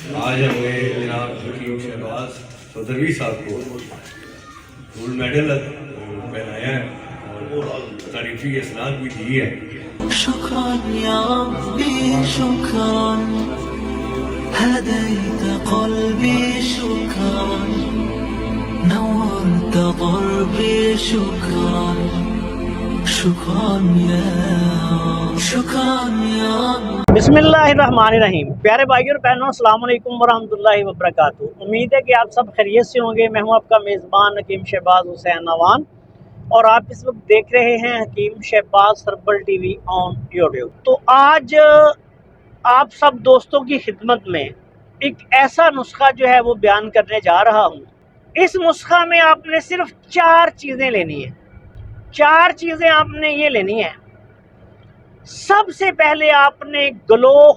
आज हमें जनाब हकीम शहबाज चौधरी साहब को गोल्ड मेडल पहनाया है और तारीफी इसनाद भी दी है। शुक्रान या रब्बी शुक्रान هديت قلبي شكرا نورت ضربي شكرا شكرا يا बिस्मिल्लाहिर्रहमानिर्रहीम। प्यारे भाइयों और बहनों, अस्सलाम वालेकुम वरहमतुल्लाहि वबरकातुहू। उम्मीद है कि आप सब खैरियत से होंगे। मैं हूं आपका मेज़बान हकीम शहबाज हुसैन नवान और आप इस वक्त देख रहे हैं Hakeem Shahbaz herbal TV on YouTube. तो आज आप सब दोस्तों की खिदमत में एक ऐसा नुस्खा जो है वो बयान करने जा रहा हूँ। इस नुस्खा में आपने सिर्फ 4 चीज़ें लेनी है। 4 चीज़ें आपने ये लेनी है। सबसे पहले आपने ग्लो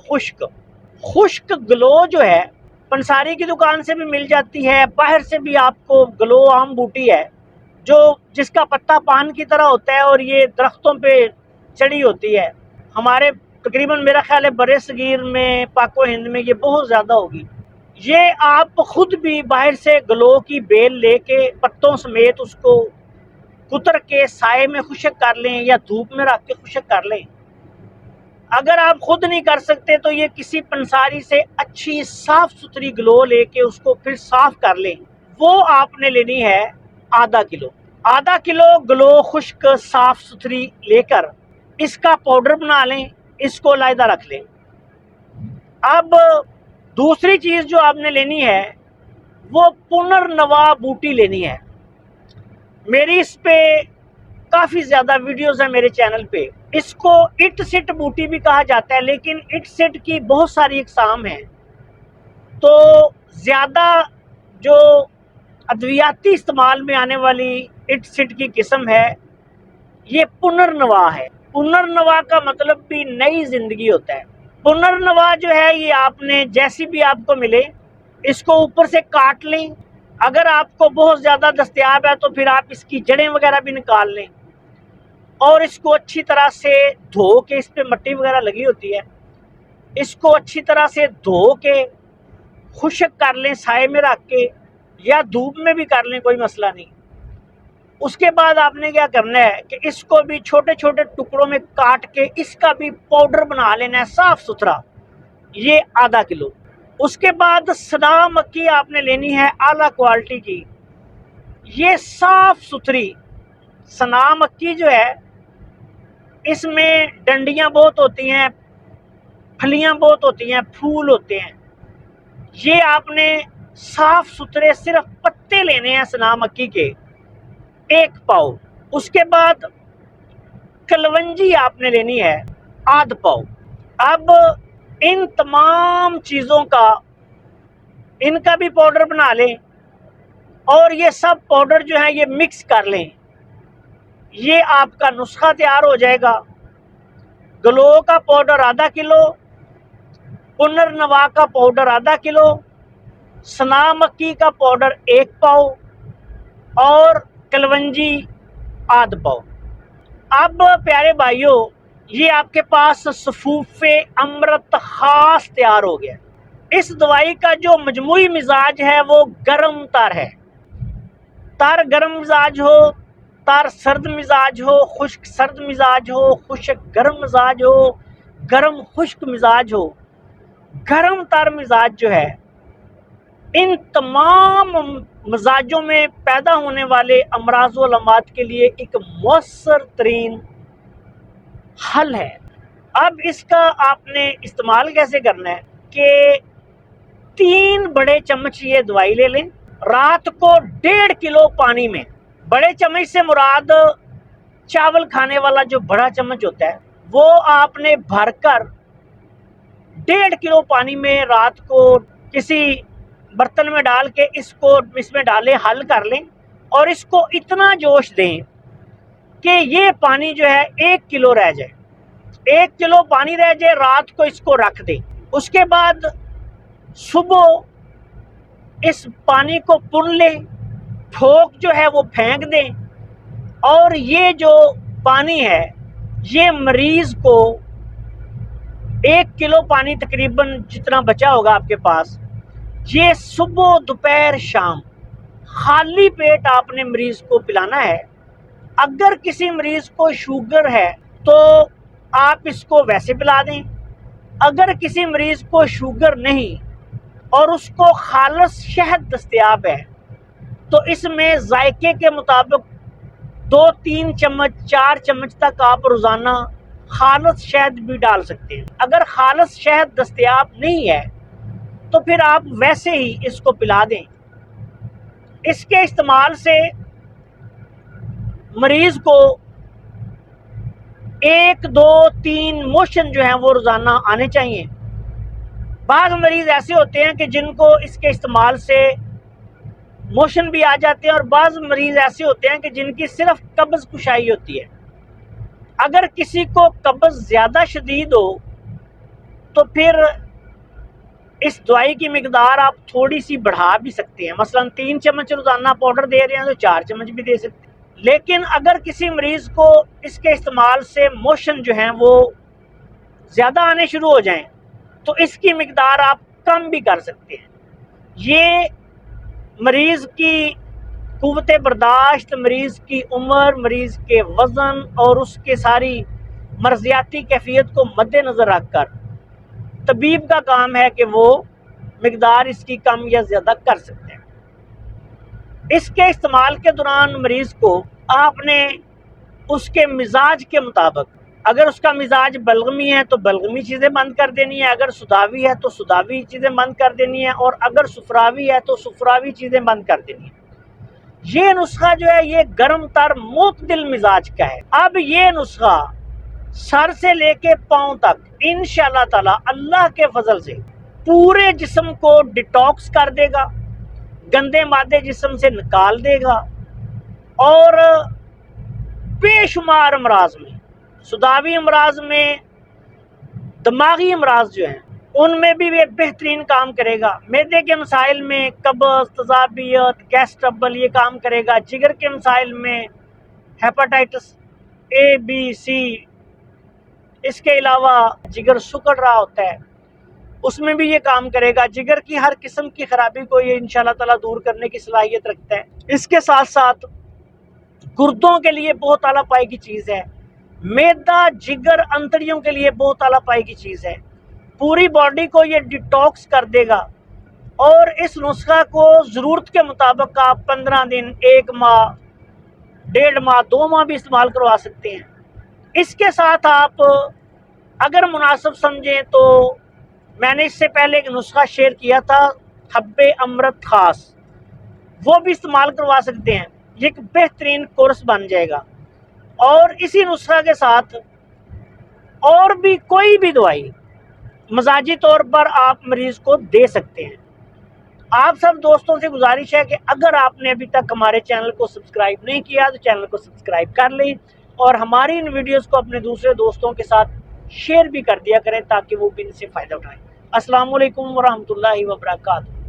खुश्क ग्लो जो है पंसारी की दुकान से भी मिल जाती है, बाहर से भी आपको ग्लो आम बूटी है जो जिसका पत्ता पान की तरह होता है और ये दरख्तों पे चढ़ी होती है। हमारे तकरीबन मेरा ख्याल है बड़े सगीर में, पाको हिंद में ये बहुत ज़्यादा होगी। ये आप खुद भी बाहर से ग्लो की बेल लेके पत्तों समेत उसको कुतर के साए में खुश्क कर लें या धूप में रख के खुश्क कर लें। अगर आप खुद नहीं कर सकते तो ये किसी पंसारी से अच्छी साफ सुथरी ग्लो लेके उसको फिर साफ कर लें। वो आपने लेनी है आधा किलो ग्लो खुश्क साफ सुथरी लेकर इसका पाउडर बना लें, इसको लायदा रख लें। अब दूसरी चीज़ जो आपने लेनी है वो पुनर्नवा बूटी लेनी है। मेरी इस पे काफ़ी ज़्यादा वीडियोस हैं मेरे चैनल पे। इसको इट सिट बूटी भी कहा जाता है, लेकिन इट सिट की बहुत सारी इकसाम हैं। तो ज़्यादा जो अद्वियाती इस्तेमाल में आने वाली इट सिट की किस्म है ये पुनर्नवा है। पुनर्नवा का मतलब भी नई ज़िंदगी होता है। पुनर्नवा जो है ये आपने जैसी भी आपको मिले इसको ऊपर से काट लें। अगर आपको बहुत ज़्यादा दस्तयाब है तो फिर आप इसकी जड़ें वगैरह भी निकाल लें और इसको अच्छी तरह से धो के, इस पे मट्टी वगैरह लगी होती है, इसको अच्छी तरह से धो के खुश्क कर लें, साए में रख के या धूप में भी कर लें, कोई मसला नहीं। उसके बाद आपने क्या करना है कि इसको भी छोटे छोटे टुकड़ों में काट के इसका भी पाउडर बना लेना है साफ़ सुथरा, ये आधा किलो। उसके बाद सना मक्की आपने लेनी है आला क्वालिटी की। ये साफ़ सुथरी सना मक्की जो है इसमें डंडियाँ बहुत होती हैं, फलियाँ बहुत होती हैं, फूल होते हैं। ये आपने साफ सुथरे सिर्फ पत्ते लेने हैं सना मक्की के 1 पाव। उसके बाद कलवंजी आपने लेनी है आध पाव। अब इन तमाम चीज़ों का इनका भी पाउडर बना लें और ये सब पाउडर जो है ये मिक्स कर लें। ये आपका नुस्खा तैयार हो जाएगा। ग्लो का पाउडर आधा किलो, पुनर्नवा का पाउडर आधा किलो, सना मक्की का पाउडर 1 पाव और कलवंजी आध पाव। अब प्यारे भाइयों, ये आपके पास सफूफे अमृत खास तैयार हो गया। इस दवाई का जो मजमूई मिजाज है वो गर्म तर है। तर गर्म मिजाज हो, तर सर्द मिजाज हो, खुश्क सर्द मिजाज हो, खुश्क गर्म मिजाज हो, गर्म खुश्क मिजाज हो। गर्म तर मिजाज जो है इन तमाम मिजाजों में पैदा होने वाले अमराज व लमात के लिए एक मौसर तरीन हल है। अब इसका आपने इस्तेमाल कैसे करना है कि 3 बड़े चम्मच ये दवाई ले लें। रात को 1.5 किलो पानी में, बड़े चम्मच से मुराद चावल खाने वाला जो बड़ा चम्मच होता है वो आपने भरकर 1.5 किलो पानी में रात को किसी बर्तन में डाल के इसको इसमें डालें, हल कर लें और इसको इतना जोश दें कि ये पानी जो है 1 किलो रह जाए। 1 किलो पानी रह जाए, रात को इसको रख दें। उसके बाद सुबह इस पानी को पुन लें, ठोक जो है वो फेंक दें और ये जो पानी है ये मरीज को 1 किलो पानी तकरीबन जितना बचा होगा आपके पास یہ صبح دوپہر شام خالی پیٹ آپ نے مریض کو پلانا ہے۔ اگر کسی مریض کو شوگر ہے تو آپ اس کو ویسے پلا دیں، اگر کسی مریض کو شوگر نہیں اور اس کو خالص شہد دستیاب ہے تو اس میں ذائقے کے مطابق 2-3 چمچ 4 چمچ تک آپ روزانہ خالص شہد بھی ڈال سکتے ہیں۔ اگر خالص شہد دستیاب نہیں ہے تو پھر آپ ویسے ہی اس کو پلا دیں۔ اس کے استعمال سے مریض کو 1 2 3 موشن جو ہیں وہ روزانہ آنے چاہیے۔ بعض مریض ایسے ہوتے ہیں کہ جن کو اس کے استعمال سے موشن بھی آ جاتے ہیں، اور بعض مریض ایسے ہوتے ہیں کہ جن کی صرف قبض کشائی ہوتی ہے۔ اگر کسی کو قبض زیادہ شدید ہو تو پھر اس دوائی کی مقدار آپ تھوڑی سی بڑھا بھی سکتے ہیں، مثلا 3 چمچ روزانہ پاؤڈر دے رہے ہیں تو 4 چمچ بھی دے سکتے ہیں۔ لیکن اگر کسی مریض کو اس کے استعمال سے موشن جو ہیں وہ زیادہ آنے شروع ہو جائیں تو اس کی مقدار آپ کم بھی کر سکتے ہیں۔ یہ مریض کی قوت برداشت، مریض کی عمر، مریض کے وزن اور اس کے ساری مرضیاتی کیفیت کو مد نظر رکھ کر طبیب کا کام ہے کہ وہ مقدار اس کی کم یا زیادہ کر سکتے ہیں۔ اس کے استعمال کے دوران مریض کو آپ نے اس کے مزاج کے مطابق، اگر اس کا مزاج بلغمی ہے تو بلغمی چیزیں بند کر دینی ہے، اگر سداوی ہے تو سداوی چیزیں بند کر دینی ہے، اور اگر سفراوی ہے تو سفراوی چیزیں بند کر دینی ہے۔ یہ نسخہ جو ہے یہ گرم تر معتدل مزاج کا ہے۔ اب یہ نسخہ سر سے لے کے پاؤں تک انشاءاللہ تعالی اللہ کے فضل سے پورے جسم کو ڈیٹاکس کر دے گا، گندے مادے جسم سے نکال دے گا، اور بے شمار امراض میں، سداوی امراض میں، دماغی امراض جو ہیں ان میں بھی یہ بہترین کام کرے گا۔ معدے کے مسائل میں قبض، تذابیت، گیس ٹربل یہ کام کرے گا۔ جگر کے مسائل میں ہیپاٹائٹس A B C، اس کے علاوہ جگر سکڑ رہا ہوتا ہے اس میں بھی یہ کام کرے گا۔ جگر کی ہر قسم کی خرابی کو یہ انشاءاللہ تعالیٰ دور کرنے کی صلاحیت رکھتا ہے۔ اس کے ساتھ ساتھ گردوں کے لیے بہت اعلیٰ پائے کی چیز ہے، معدہ، جگر، انتڑیوں کے لیے بہت اعلیٰ پائے کی چیز ہے۔ پوری باڈی کو یہ ڈیٹاکس کر دے گا، اور اس نسخہ کو ضرورت کے مطابق آپ 15 دن، 1 ماہ، 1.5 ماہ، 2 ماہ بھی استعمال کروا سکتے ہیں۔ اس کے ساتھ آپ اگر مناسب سمجھیں تو میں نے اس سے پہلے ایک نسخہ شیئر کیا تھا حب امرت خاص، وہ بھی استعمال کروا سکتے ہیں۔ یہ ایک بہترین کورس بن جائے گا، اور اسی نسخہ کے ساتھ اور بھی کوئی بھی دوائی مزاجی طور پر آپ مریض کو دے سکتے ہیں۔ آپ سب دوستوں سے گزارش ہے کہ اگر آپ نے ابھی تک ہمارے چینل کو سبسکرائب نہیں کیا تو چینل کو سبسکرائب کر لیں، اور ہماری ان ویڈیوز کو اپنے دوسرے دوستوں کے ساتھ شیئر بھی کر دیا کریں تاکہ وہ بھی ان سے فائدہ اٹھائیں۔ السلام علیکم ورحمۃ اللہ وبرکاتہ۔